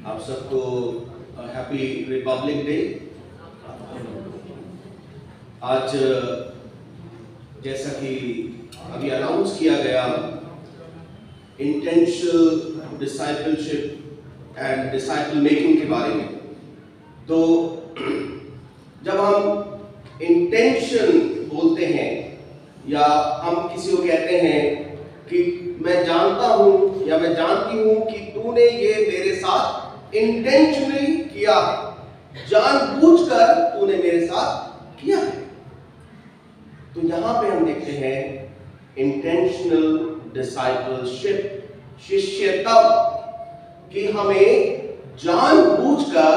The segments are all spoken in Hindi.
आप सबको हैप्पी रिपब्लिक डे। आज जैसा कि अभी अनाउंस किया गया, intentional discipleship and disciple making के बारे में, तो जब हम इंटेंशन बोलते हैं या हम किसी को कहते हैं कि मैं जानता हूं या मैं जानती हूं कि तूने ये मेरे साथ इंटेंशनली किया है, जानबूझकर तूने मेरे साथ किया है। तो यहां पे हम देखते हैं इंटेंशनल डिसाइपलशिप, शिष्यता, कि हमें जानबूझकर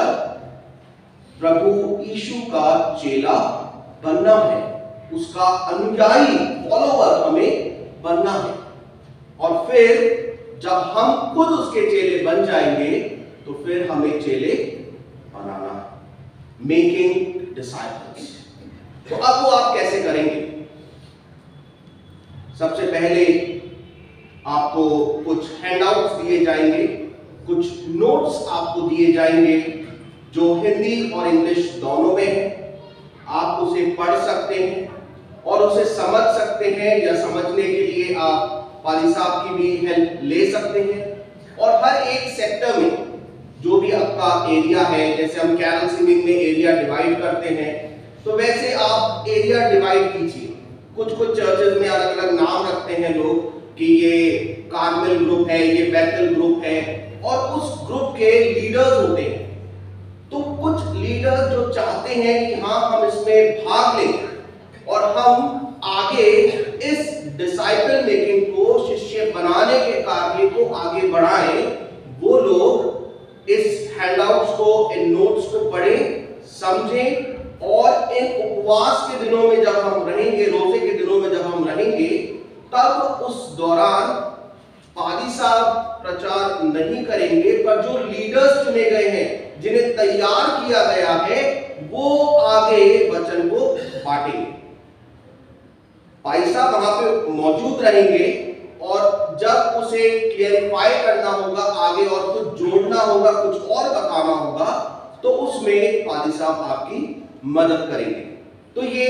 प्रभु यीशु का चेला बनना है, उसका अनुयायी, फॉलोवर हमें बनना है। और फिर जब हम खुद उसके चेले बन जाएंगे तो फिर हमें चेले बनाना है, मेकिंग डिसाइपल्स। तो अब वो आप कैसे करेंगे? सबसे पहले आपको कुछ हैंडआउट्स दिए जाएंगे, कुछ नोट्स आपको दिए जाएंगे जो हिंदी और इंग्लिश दोनों में है। आप उसे पढ़ सकते हैं और उसे समझ सकते हैं, या समझने के लिए आप पाली साहब की भी हेल्प ले सकते हैं। और हर एक सेक्टर में जो भी आपका एरिया है, जैसे हम कैरल सिंगिंग में एरिया डिवाइड करते हैं, तो वैसे आप एरिया डिवाइड कीजिए। कुछ कुछ चर्चेज में अलग अलग नाम रखते हैं लोग कि ये कार्मेल ग्रुप है, ये बैथल ग्रुप है, और उस ग्रुप के लीडर्स होते हैं। तो कुछ लीडर्स जो चाहते हैं कि हाँ, हम इसमें भाग लें और हम आगे इस डिसाइपल मेकिंग को, शिष्य बनाने के कार्य को आगे बढ़ाएं, वो लोग इस हैंडआउट्स को, इन नोट्स को पढ़ें, समझें, और इन उपवास के दिनों में जब हम रहेंगे, रोजे के दिनों में जब हम रहेंगे, तब उस दौरान पादी साहब प्रचार नहीं करेंगे, पर जो लीडर्स चुने गए हैं, जिन्हें तैयार किया गया है, वो आगे वचन को बांटेंगे। पादी साहब वहां पे मौजूद रहेंगे, और जब उसे क्लियरिफाई करना होगा आगे और कुछ जोड़ना होगा, कुछ और बताना होगा, तो उसमें पादी साहब आपकी मदद करेंगे। तो ये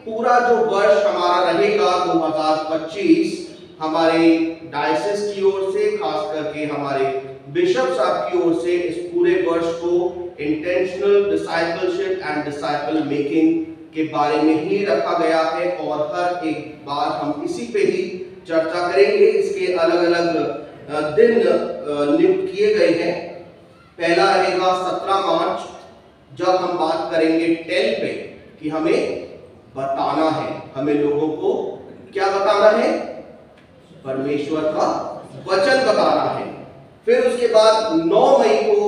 पूरा जो वर्ष हमारा रहेगा 2025, हमारे डायसिस की ओर से, खास करके हमारे बिशप साहब की ओर से, इस पूरे वर्ष को intentional discipleship and disciple making के बारे में ही रखा गया है। और हर एक बार हम इसी पे ही चर्चा करेंगे। इसके अलग अलग दिन नियुक्त किए गए हैं। पहला रहेगा 17 मार्च, जब हम बात करेंगे टेल पे, कि हमें बताना है, हमें लोगों को क्या बताना है? परमेश्वर का वचन बताना है। फिर उसके बाद 9 मई को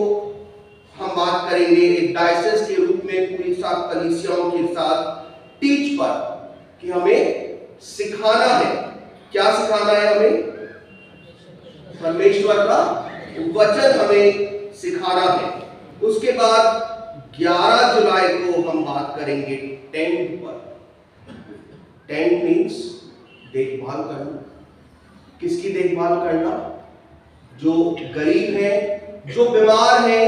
हम बात करेंगे एक डायसिस के रूप में पूरी सात कलीसियाओं के साथ टीच पर, कि हमें सिखाना है। क्या सिखाना है हमें? परमेश्वर का वचन हमें सिखाना है। उसके बाद 11 जुलाई को हम बात करेंगे टेंट पर। टेंट मीन्स देखभाल करना। किसकी देखभाल करना? जो गरीब है, जो बीमार है,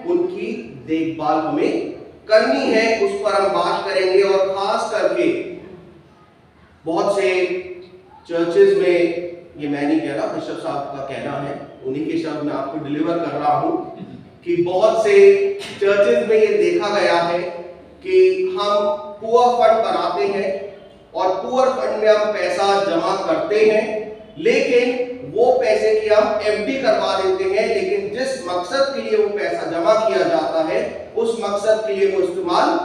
उनकी देखभाल हमें करनी है। उस पर हम बात करेंगे। और खास करके बहुत से चर्चेज में, ये मैं नहीं कह रहा, बिशप साहब का कहना है, उन्हीं के शब्द मैं आपको डिलीवर कर रहा हूं, कि बहुत से चर्चेज में ये देखा गया है कि हम पुअर फंड बनाते हैं और पुअर फंड में हम पैसा जमा करते हैं, लेकिन वो पैसे की हम एफडी करवा देते हैं, लेकिन जिस मकसद के लिए वो पैसा जमा किया जाता है, उस मकसद के लिए वो इस्तेमाल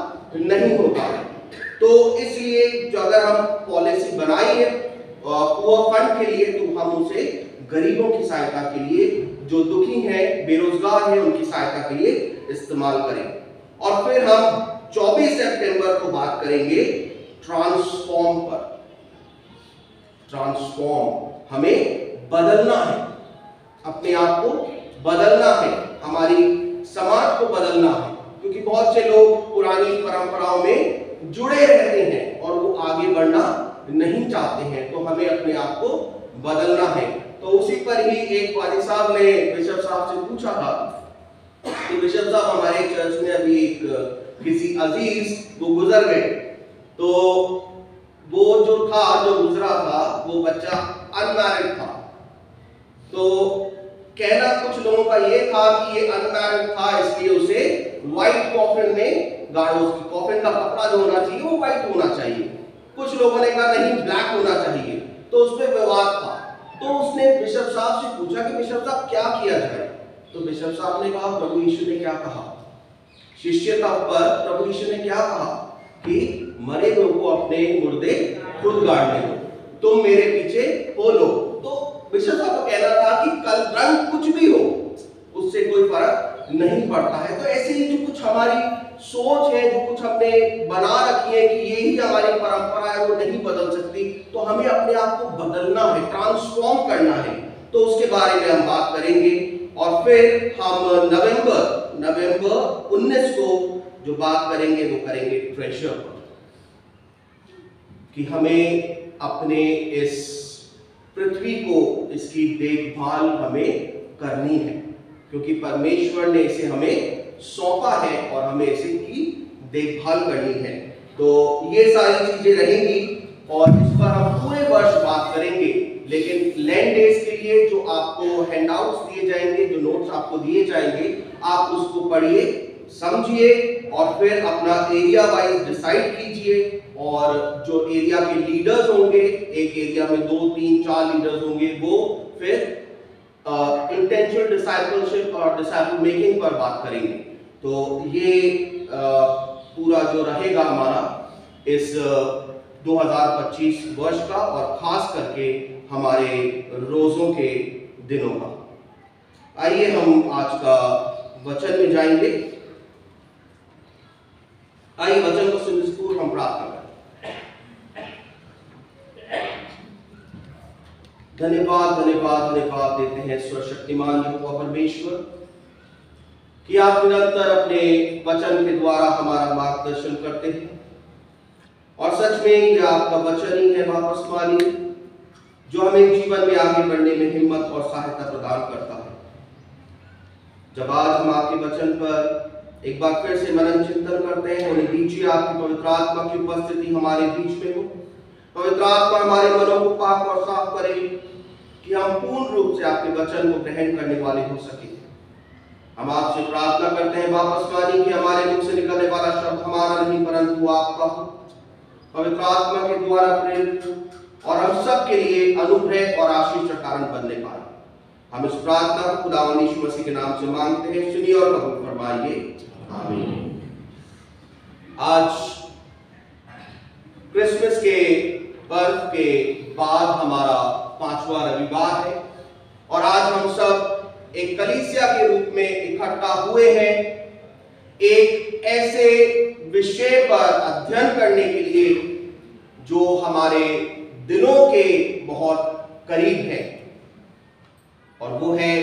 नहीं होता है। तो इसलिए जो अगर हम पॉलिसी बनाई है पुअर फंड के लिए, तो हम उसे गरीबों की सहायता के लिए, जो दुखी हैं, बेरोजगार हैं, उनकी सहायता के लिए इस्तेमाल करें। और फिर हम 24 सितंबर को बात करेंगे ट्रांसफॉर्म पर। ट्रांसफॉर्म, हमें बदलना है, अपने आप को बदलना है, हमारी समाज को बदलना है, क्योंकि बहुत से लोग पुरानी परंपराओं में जुड़े रहते हैं और वो आगे बढ़ना नहीं चाहते हैं। तो हमें अपने आप को बदलना है। तो उसी पर ही एक वाली साहब ने बिशप साहब से पूछा था तो बिशप साहब हमारे चर्च में अभी एक किसी अजीज वो गुजर गए, तो वो जो गुजरा था वो बच्चा अनमैरिड था। तो कहना कुछ लोगों का ये था कि ये अनमैरिड था इसलिए उसे व्हाइट कॉफिन में गाड़ो, उसकी कॉफिन का कपड़ा जो होना चाहिए वो व्हाइट होना चाहिए। कुछ लोगों ने कहा नहीं ब्लैक होना चाहिए, तो उस पर विवाद था। तो उसने बिशप साहब से पूछा कि बिशप साहब क्या किया जाए। तो बिशप साहब ने कहा प्रभु यीशु ने क्या कहा, शिष्यता पर प्रभु यीशु ने क्या कहा कि मरे हुए को अपने मुर्दे खुद गाड़ने दो, तुम मेरे पीछे हो लो। तो बिशप साहब का कहना था कि कल रंग कुछ भी हो उससे कोई फर्क नहीं पड़ता है। तो ऐसे ही जो कुछ हमारी सोच है, जो कुछ हमने बना रखी है कि यही हमारी परंपरा है, वो नहीं बदल सकती, तो हमें अपने आप को बदलना है, ट्रांसफॉर्म करना है। तो उसके बारे में हम बात करेंगे और फिर हम नवंबर 19 को जो बात करेंगे वो करेंगे ट्रेजर पर, कि हमें अपने इस पृथ्वी को, इसकी देखभाल हमें करनी है, क्योंकि परमेश्वर ने इसे हमें सौंपा है और हमें इसे की देखभाल करनी है। तो ये सारी चीजें रहेंगी और इस पर हम पूरे वर्ष बात करेंगे। लेकिन लैंड डेज के लिए जो आपको हैंडआउट्स दिए जाएंगे, जो नोट्स आपको दिए जाएंगे, आप उसको पढ़िए, समझिए और फिर अपना एरिया वाइज डिसाइड कीजिए। और जो एरिया के लीडर्स होंगे, एक एरिया में 2, 3, 4 लीडर्स होंगे, वो फिर इंटेंशनल डिसाइपलशिप और डिसाइपल मेकिंग पर बात करेंगे। तो ये पूरा जो रहेगा हमारा इस 2025 वर्ष का और खास करके हमारे रोजों के दिनों का। आइए हम आज का वचन में जाएंगे। आइए वचन को सुनिए, हम प्रार्थना करें। धन्यवाद धन्यवाद धन्यवाद देते हैं सर्वशक्तिमान यहोवा परमेश्वर कि आप निरंतर अपने वचन के द्वारा हमारा मार्गदर्शन करते हैं और सच में ये आपका वचन ही है वापस मानिए जो हमें जीवन में आगे बढ़ने में हिम्मत और सहायता प्रदान करता है। जब आज हम आपके वचन पर एक बार फिर से मनन चिंतन करते हैं, उन्हें दीजिए आपकी पवित्र आत्मा की उपस्थिति हमारे बीच में हो। पवित्र आत्मा हमारे मनों को पाक और साफ करे कि हम पूर्ण रूप से आपके वचन को ग्रहण करने वाले हो सके। हम आपसे प्रार्थना करते हैं वापस मानी कि हमारे मुख से निकलने वाला शब्द हमारा नहीं परंतु आपका हो, पवित्र आत्मा के द्वारा प्रेरित और हम सब के लिए अनुग्रह और आशीष का कारण बनने पाए। हम इस प्रार्थना को खुदावंद यीशु मसीह के नाम से मांगते हैं, सुनिए और कबूल फरमाइए, आमीन। आज क्रिसमस के पर्व के बाद हमारा 5वां रविवार है और आज हम सब एक कलीसिया के रूप में इकट्ठा हुए हैं एक ऐसे विषय पर अध्ययन करने के लिए जो हमारे दिलों के बहुत करीब है और वो है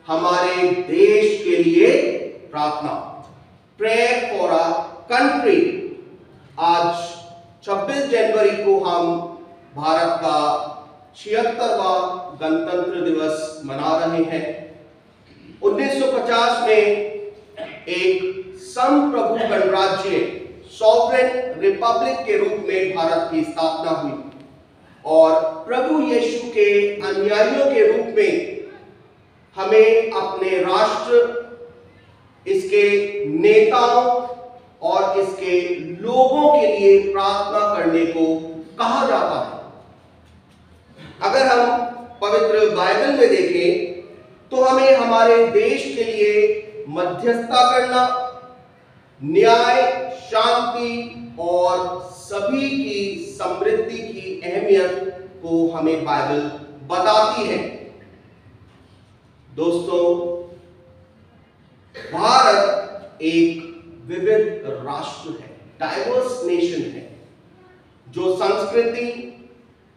हमारे देश के लिए प्रार्थना, प्रेयर फॉर आवर कंट्री। आज 26 जनवरी को हम भारत का 76वां गणतंत्र दिवस मना रहे हैं। 1950 में एक संप्रभु गणराज्य सॉवरेन रिपब्लिक के रूप में भारत की स्थापना हुई और प्रभु यीशु के अनुयायियों के रूप में हमें अपने राष्ट्र, इसके नेताओं और इसके लोगों के लिए प्रार्थना करने को कहा जाता है। अगर हम पवित्र बाइबल में देखें तो हमें हमारे देश के लिए मध्यस्थता करना, न्याय, शांति और सभी की समृद्धि की अहमियत को हमें बाइबल बताती है। दोस्तों, भारत एक विविध राष्ट्र है, डाइवर्स नेशन है, जो संस्कृति,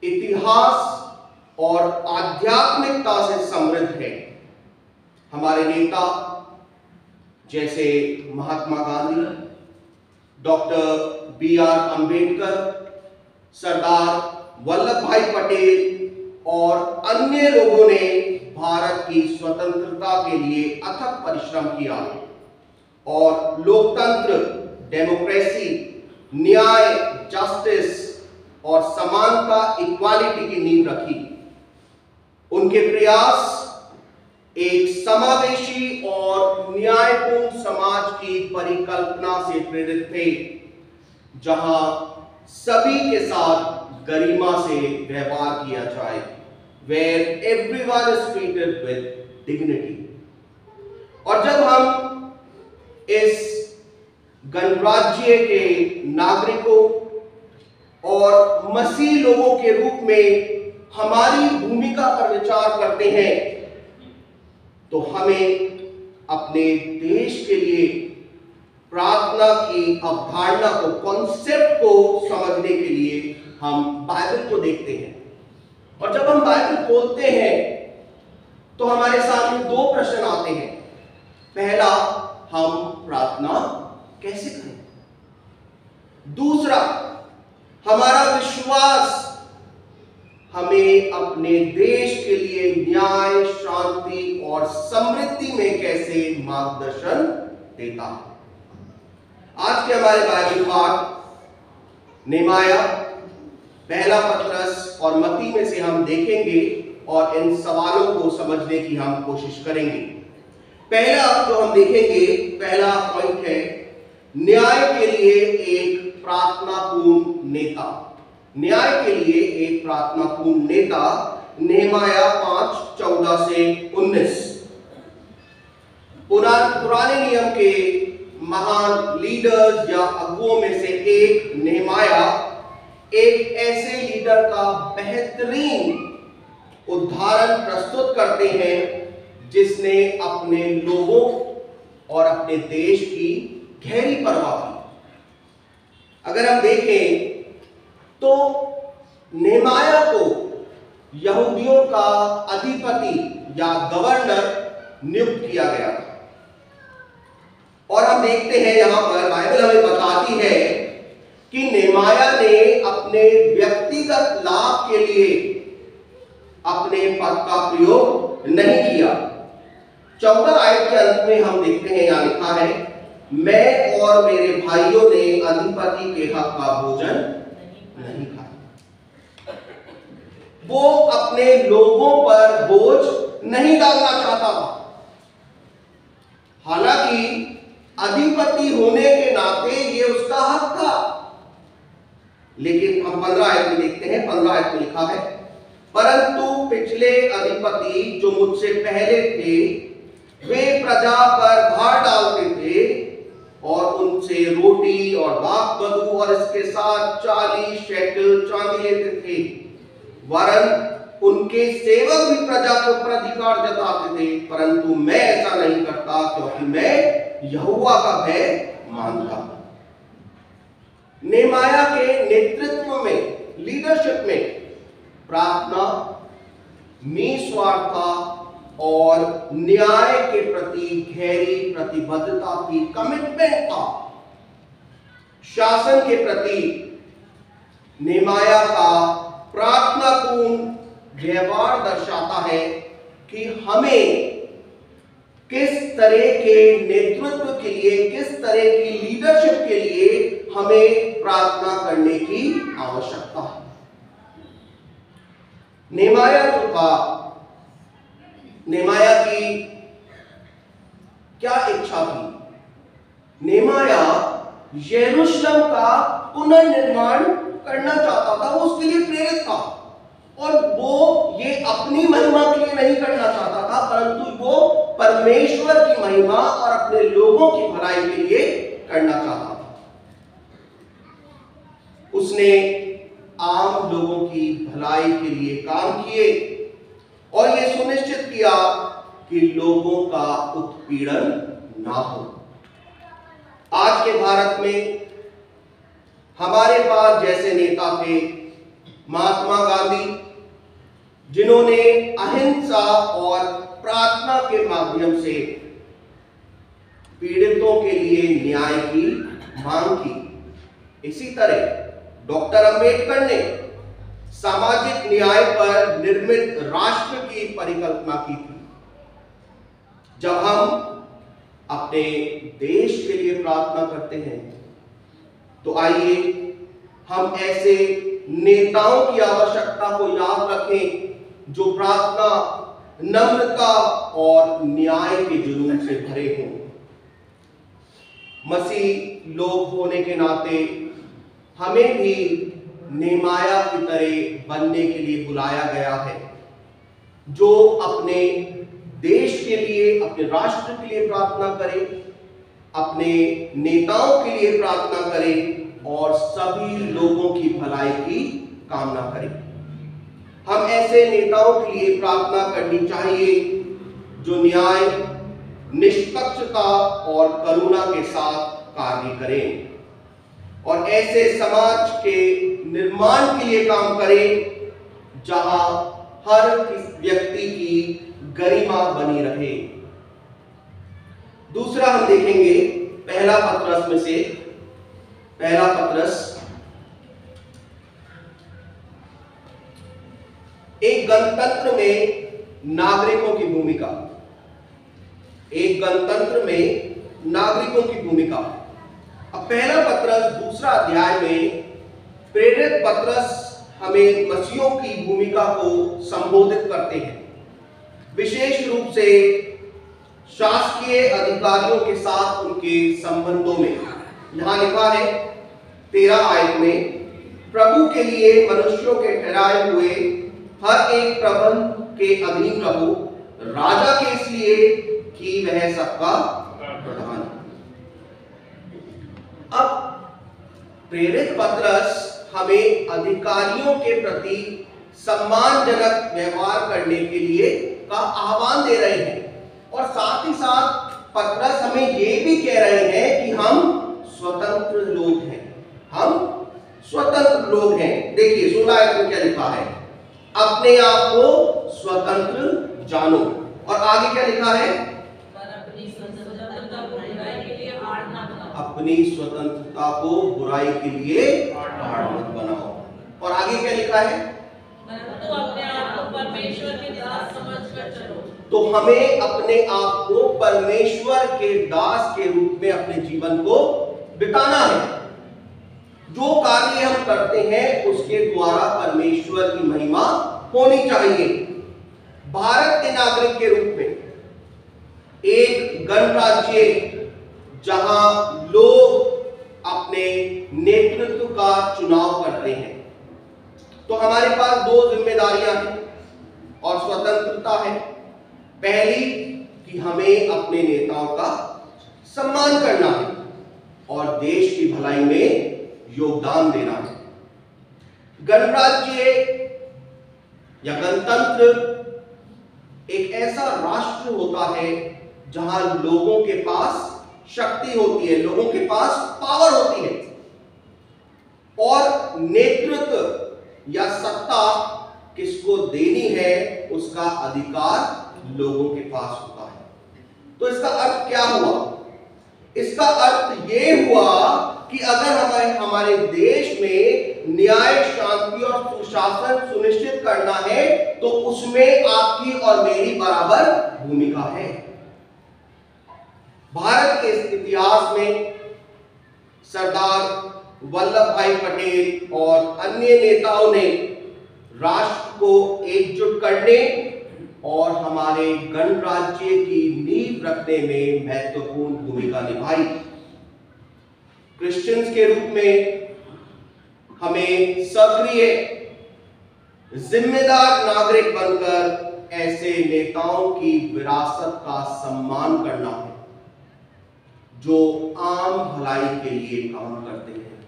इतिहास और आध्यात्मिकता से समृद्ध है। हमारे नेता जैसे महात्मा गांधी, डॉक्टर B.R. अंबेडकर, सरदार वल्लभ भाई पटेल और अन्य लोगों ने भारत की स्वतंत्रता के लिए अथक परिश्रम किया और लोकतंत्र, डेमोक्रेसी, न्याय, जस्टिस और समानता, इक्वालिटी की नींव रखी। उनके प्रयास एक समावेशी और न्यायपूर्ण समाज की परिकल्पना से प्रेरित थे, जहां सभी के साथ गरिमा से व्यवहार किया जाए, where everyone is treated with dignity। और जब हम इस गणराज्य के नागरिकों और मसीह लोगों के रूप में हमारी भूमिका पर विचार करते हैं, तो हमें अपने देश के लिए प्रार्थना की अवधारणा को, कॉन्सेप्ट को समझने के लिए हम बाइबल को देखते हैं। और जब हम बाइबल खोलते हैं तो हमारे सामने दो प्रश्न आते हैं। पहला, हम प्रार्थना कैसे करें? दूसरा, हमारा विश्वास हमें अपने देश के लिए न्याय, शांति और समृद्धि में कैसे मार्गदर्शन देता है। आज के हमारे बाइबल पाठ नेहमाया, पहला पतरस और मत्ती में से हम देखेंगे और इन सवालों को समझने की हम कोशिश करेंगे। पहला जो हम देखेंगे, पहला पॉइंट है न्याय के लिए एक प्रार्थनापूर्ण नेता। न्याय के लिए एक प्रार्थनापूर्ण नेता, नेहमाया 5:14 से 19। पुराने नियम के महान लीडर्स या अगुओं में से एक नेहमाया एक ऐसे लीडर का बेहतरीन उदाहरण प्रस्तुत करते हैं जिसने अपने लोगों और अपने देश की गहरी परवाह की। अगर हम देखें तो नेहमाया को यहूदियों का अधिपति या गवर्नर नियुक्त किया गया था। और हम देखते हैं यहां पर बाइबल हमें बताती है कि नेहमाया ने अपने व्यक्तिगत लाभ के लिए अपने पद का प्रयोग नहीं किया। 14 आयत के अंत में हम देखते हैं, यहां लिखा है, मैं और मेरे भाइयों ने अधिपति के हक का भोजन नहीं खाया। वो अपने लोगों पर बोझ नहीं डालना चाहता था। हालांकि अधिपति होने के नाते ये उसका हक था, लेकिन हम 15 आयत में देखते हैं। 15 आयत में लिखा है, परंतु पिछले अधिपति जो मुझसे पहले थे, वे प्रजा पर भार डालते थे और उनसे रोटी और दाख बदू और इसके साथ 40 शेकल चांदी लेते थे। वरन उनके सेवक भी प्रजा के ऊपर अधिकार जताते थे, परंतु मैं ऐसा नहीं करता, क्योंकि मैं यहोवा का भय मानता हूं। नेहमाया के नेतृत्व में, लीडरशिप में प्रार्थना, निस्वार्थता और न्याय के प्रति गहरी प्रतिबद्धता की कमिटमेंट था। शासन के प्रति नेहमाया का प्रार्थनापूर्ण व्यवहार दर्शाता है कि हमें किस तरह के नेतृत्व के लिए, किस तरह की लीडरशिप के लिए हमें प्रार्थना करने की आवश्यकता है। नेहमाया जो था, नेहमाया की क्या इच्छा थी? नेहमाया यरूशलेम का पुनर्निर्माण करना चाहता था, वो उसके लिए प्रेरित था। और वो ये अपनी महिमा के लिए नहीं करना चाहता था, परंतु वो परमेश्वर की महिमा और अपने लोगों की भलाई के लिए करना चाहता था। उसने आम लोगों की भलाई के लिए काम किए और यह सुनिश्चित किया कि लोगों का उत्पीड़न ना हो। आज के भारत में हमारे पास जैसे नेता थे महात्मा गांधी, जिन्होंने अहिंसा और प्रार्थना के माध्यम से पीड़ितों के लिए न्याय की मांग की। इसी तरह डॉक्टर अंबेडकर ने सामाजिक न्याय पर निर्मित राष्ट्र की परिकल्पना की थी। जब हम अपने अपने देश के लिए प्रार्थना करते हैं, तो आइए हम ऐसे नेताओं की आवश्यकता को याद रखें जो प्रार्थना, नम्रता और न्याय के जुनून से भरे हों। मसीह लोग होने के नाते हमें भी नेमाया की तरह बनने के लिए बुलाया गया है, जो अपने देश के लिए, अपने राष्ट्र के लिए प्रार्थना करे, अपने नेताओं के लिए प्रार्थना करे और सभी लोगों की भलाई की कामना करे। हम ऐसे नेताओं के लिए प्रार्थना करनी चाहिए जो न्याय, निष्पक्षता और करुणा के साथ कार्य करें और ऐसे समाज के निर्माण के लिए काम करें जहां हर व्यक्ति की गरिमा बनी रहे। दूसरा हम देखेंगे पहला पत्रस में से, पहला पत्रस एक गणतंत्र में नागरिकों की भूमिका, एक गणतंत्र में नागरिकों की भूमिका। अब पहला पत्रस दूसरा अध्याय में प्रेरित पत्रस हमें मसीहों की भूमिका को संबोधित करते हैं, विशेष रूप से शासकीय अधिकारियों के साथ उनके संबंधों में। यहां लिखा है 13 आयत में, प्रभु के लिए मनुष्यों के ठहराए हुए हर एक प्रबंध के अधीन रहो, राजा के इसलिए कि वह सबका प्रधान है। अब प्रेरित पत्रस हमें अधिकारियों के प्रति सम्मानजनक व्यवहार करने के लिए का आह्वान दे रहे हैं और साथ ही साथ पत्रस हमें ये भी कह रहे हैं कि हम स्वतंत्र लोग हैं, हम स्वतंत्र लोग हैं। देखिए 16 आयत में क्या लिखा है, अपने आप को स्वतंत्र जानो। और आगे क्या लिखा है, अपनी स्वतंत्रता को बुराई के लिए आड़ मत बनाओ। और आगे क्या लिखा है, तो अपने आप को परमेश्वर के दास समझकर चलो। तो हमें अपने आप को परमेश्वर के दास के रूप में अपने जीवन को बिताना है। जो कार्य हम करते हैं उसके द्वारा परमेश्वर की महिमा होनी चाहिए। भारत के नागरिक के रूप में एक गणराज्य जहां लोग अपने नेतृत्व का चुनाव करते हैं, तो हमारे पास 2 जिम्मेदारियां हैं और स्वतंत्रता है। पहली कि हमें अपने नेताओं का सम्मान करना है और देश की भलाई में योगदान देना है। गणराज्य या गणतंत्र एक ऐसा राष्ट्र होता है जहां लोगों के पास शक्ति होती है, लोगों के पास पावर होती है और नेतृत्व या सत्ता किसको देनी है उसका अधिकार लोगों के पास होता है। तो इसका अर्थ क्या हुआ? इसका अर्थ यह हुआ कि अगर हमारे देश में न्याय, शांति और सुशासन सुनिश्चित करना है तो उसमें आपकी और मेरी बराबर भूमिका है। भारत के इतिहास में सरदार वल्लभ भाई पटेल और अन्य नेताओं ने राष्ट्र को एकजुट करने और हमारे गणराज्य की नींव रखने में महत्वपूर्ण भूमिका निभाई। क्रिश्चियंस के रूप में हमें सक्रिय, जिम्मेदार नागरिक बनकर ऐसे नेताओं की विरासत का सम्मान करना है जो आम भलाई के लिए काम करते हैं।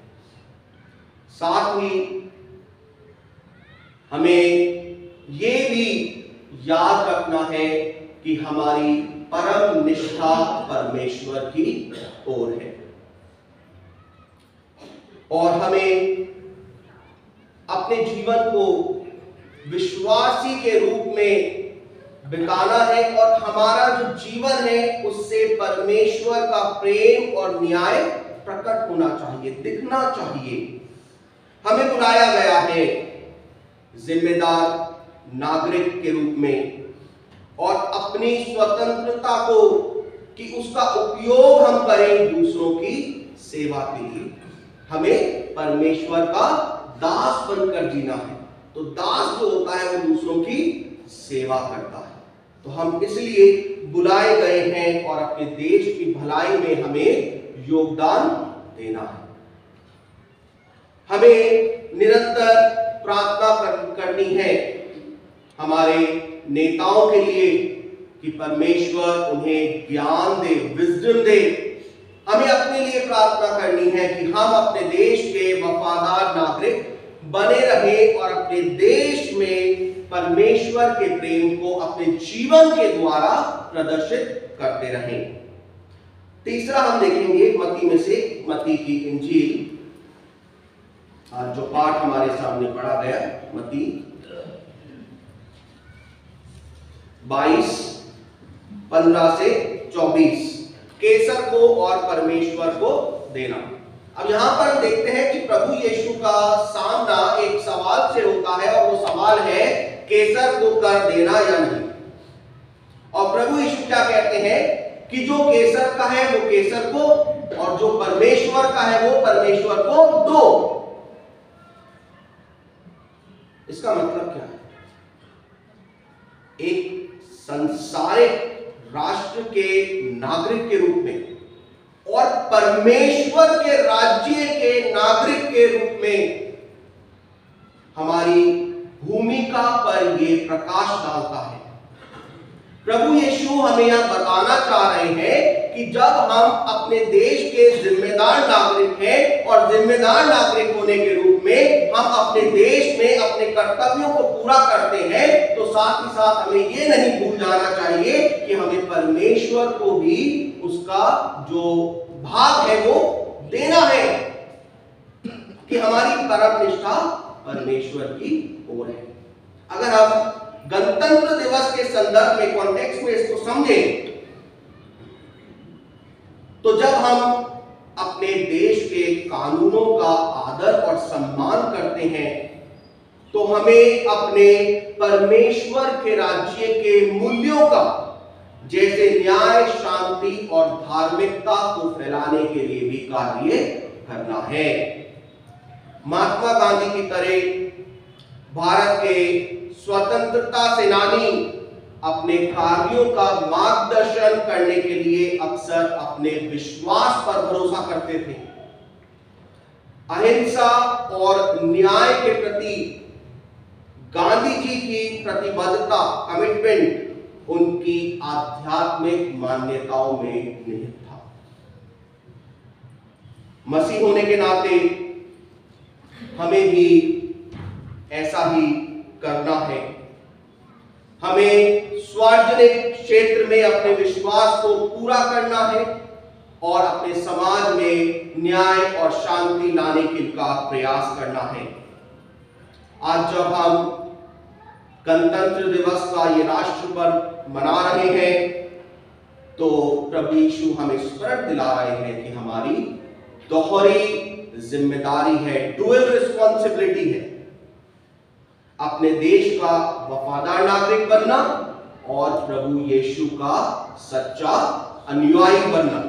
साथ ही हमें ये भी याद रखना है कि हमारी परम निष्ठा परमेश्वर की ओर है और हमें अपने जीवन को विश्वासी के रूप में बिताना है और हमारा जो जीवन है उससे परमेश्वर का प्रेम और न्याय प्रकट होना चाहिए, दिखना चाहिए। हमें बुलाया गया है जिम्मेदार नागरिक के रूप में और अपनी स्वतंत्रता को कि उसका उपयोग हम करें दूसरों की सेवा के लिए। हमें परमेश्वर का दास बनकर जीना है। तो दास जो होता है वो दूसरों की सेवा करता है। तो हम इसलिए बुलाए गए हैं और अपने देश की भलाई में हमें योगदान देना है। हमें निरंतर प्रार्थना करनी है हमारे नेताओं के लिए कि परमेश्वर उन्हें ज्ञान दे, विजडम दे। हमें अपने लिए प्रार्थना करनी है कि हम अपने देश के वफादार नागरिक बने रहे और अपने देश में परमेश्वर के प्रेम को अपने जीवन के द्वारा प्रदर्शित करते रहें। तीसरा हम देखेंगे मत्ती में से, मत्ती की इंजील, आज जो पाठ हमारे सामने पढ़ा गया, मत्ती 22:15 से 24, केसर को और परमेश्वर को देना। अब यहां पर हम देखते हैं कि प्रभु यीशु का सामना एक सवाल से होता है और वो सवाल है केसर को कर देना या नहीं। और प्रभु यीशु क्या कहते हैं कि जो केसर का है वो केसर को और जो परमेश्वर का है वो परमेश्वर को दो। इसका मतलब क्या है? एक संसारिक राष्ट्र के नागरिक के रूप में और परमेश्वर के राज्य के नागरिक के रूप में हमारी भूमिका पर यह प्रकाश डालता है। प्रभु यीशु हमें यह बताना चाह रहे हैं कि जब हम अपने देश के जिम्मेदार नागरिक हैं और जिम्मेदार नागरिक होने के रूप में हम अपने देश में अपने कर्तव्यों को पूरा करते हैं, तो साथ ही साथ हमें यह नहीं भूल जाना चाहिए कि हमें परमेश्वर को भी उसका जो भाग है वो देना है, कि हमारी परम निष्ठा परमेश्वर की ओर है। अगर हम गणतंत्र दिवस के संदर्भ में, कॉन्टेक्स्ट में इसको समझें, तो जब हम अपने देश के कानूनों का आदर और सम्मान करते हैं तो हमें अपने परमेश्वर के राज्य के मूल्यों का, जैसे न्याय, शांति और धार्मिकता को फैलाने के लिए भी कार्य करना है। महात्मा गांधी की तरह भारत के स्वतंत्रता सेनानी अपने कार्यों का मार्गदर्शन करने के लिए अक्सर अपने विश्वास पर भरोसा करते थे। अहिंसा और न्याय के प्रति गांधी जी की प्रतिबद्धता, कमिटमेंट उनकी आध्यात्मिक मान्यताओं में निहित था। मसीह होने के नाते हमें भी ऐसा ही करना है। हमें सार्वजनिक क्षेत्र में अपने विश्वास को पूरा करना है और अपने समाज में न्याय और शांति लाने का प्रयास करना है। आज जब हम गणतंत्र दिवस का ये राष्ट्र पर्व मना रहे हैं तो प्रभु यीशु हमें स्मरण दिला रहे हैं कि हमारी दोहरी जिम्मेदारी है, डुअल रिस्पॉन्सिबिलिटी है, अपने देश का वफादार नागरिक बनना और प्रभु यीशु का सच्चा अनुयायी बनना,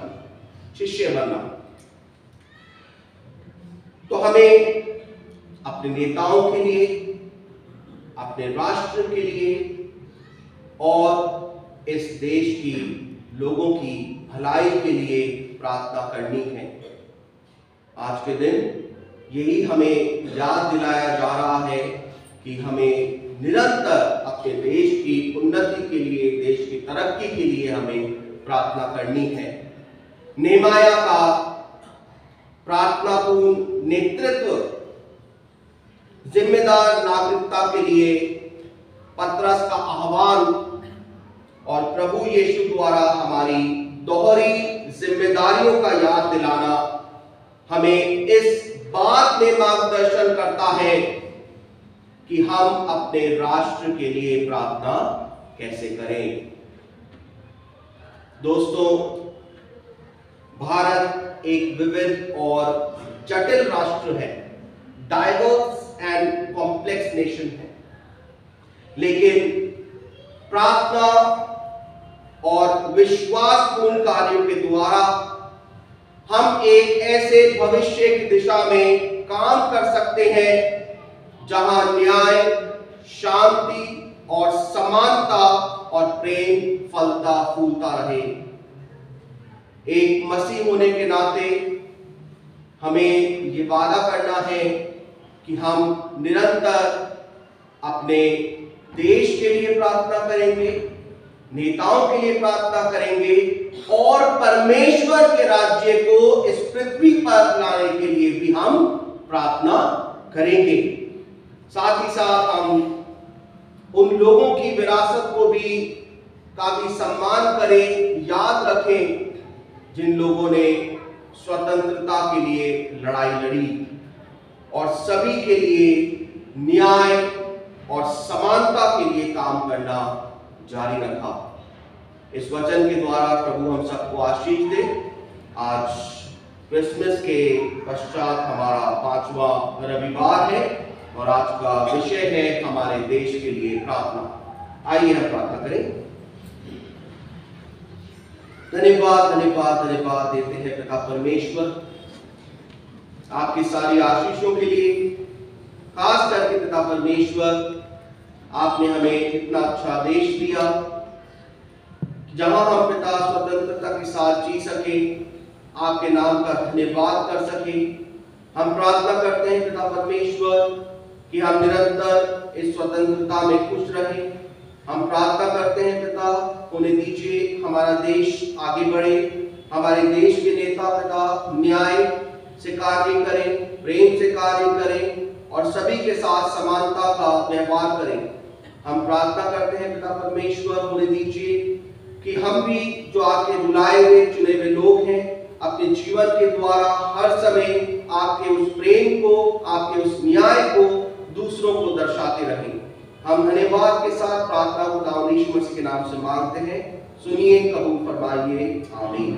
शिष्य बनना। तो हमें अपने नेताओं के लिए, अपने राष्ट्र के लिए और इस देश की लोगों की भलाई के लिए प्रार्थना करनी है। आज के दिन यही हमें याद दिलाया जा रहा है कि हमें निरंतर अपने देश की उन्नति के लिए, देश की तरक्की के लिए हमें प्रार्थना करनी है। नेहमाया का प्रार्थनापूर्ण नेतृत्व, जिम्मेदार नागरिकता के लिए पतरस का आह्वान और प्रभु यीशु द्वारा हमारी दोहरी जिम्मेदारियों का याद दिलाना हमें इस बात में मार्गदर्शन करता है कि हम अपने राष्ट्र के लिए प्रार्थना कैसे करें। दोस्तों, भारत एक विविध और जटिल राष्ट्र है, डाइवर्स एंड कॉम्प्लेक्स नेशन है, लेकिन प्रार्थना और विश्वासपूर्ण कार्यों के द्वारा हम एक ऐसे भविष्य की दिशा में काम कर सकते हैं जहां न्याय, शांति और समानता और प्रेम फलता फूलता रहे। एक मसीह होने के नाते हमें ये वादा करना है कि हम निरंतर अपने देश के लिए प्रार्थना करेंगे, नेताओं के लिए प्रार्थना करेंगे और परमेश्वर के राज्य को इस पृथ्वी पर लाने के लिए भी हम प्रार्थना करेंगे। साथ ही साथ हम उन लोगों की विरासत को भी का भी सम्मान करें, याद रखें जिन लोगों ने स्वतंत्रता के लिए लड़ाई लड़ी और सभी के लिए न्याय और समानता के लिए काम करना जारी रखा। इस वचन के द्वारा प्रभु हम सबको आशीष दे। आज क्रिसमस के पश्चात हमारा 5वां रविवार है और आज का विषय है हमारे देश के लिए प्रार्थना। आइए हम प्रार्थना करें। धन्यवाद धन्यवाद धन्यवाद देते हैं पिता परमेश्वर आपकी सारी आशीषों के लिए। खास करके पिता परमेश्वर आपने हमें इतना अच्छा देश दिया जहां हम पिता स्वतंत्रता के साथ जी सके, आपके नाम का धन्यवाद कर सके। हम प्रार्थना करते हैं पिता परमेश्वर कि हम निरंतर इस स्वतंत्रता में खुश रहें। हम प्रार्थना करते हैं पिता उन्हें दीजिए हमारा देश आगे बढ़े, हमारे देश के नेता पिता न्याय से कार्य करें, प्रेम से कार्य करें और सभी के साथ समानता का व्यवहार करें। हम प्रार्थना करते हैं पिता परमेश्वर उन्हें दीजिए कि हम भी जो आपके बुलाए हुए चुने हुए लोग हैं अपने जीवन के द्वारा हर समय आपके उस प्रेम को, आपके उस न्याय को दूसरों को दर्शाते रहें। हम धन्यवाद के साथ प्रार्थना को यीशु मसीह के नाम से मांगते हैं। सुनिए, कबूल फरमाइए। आमीन।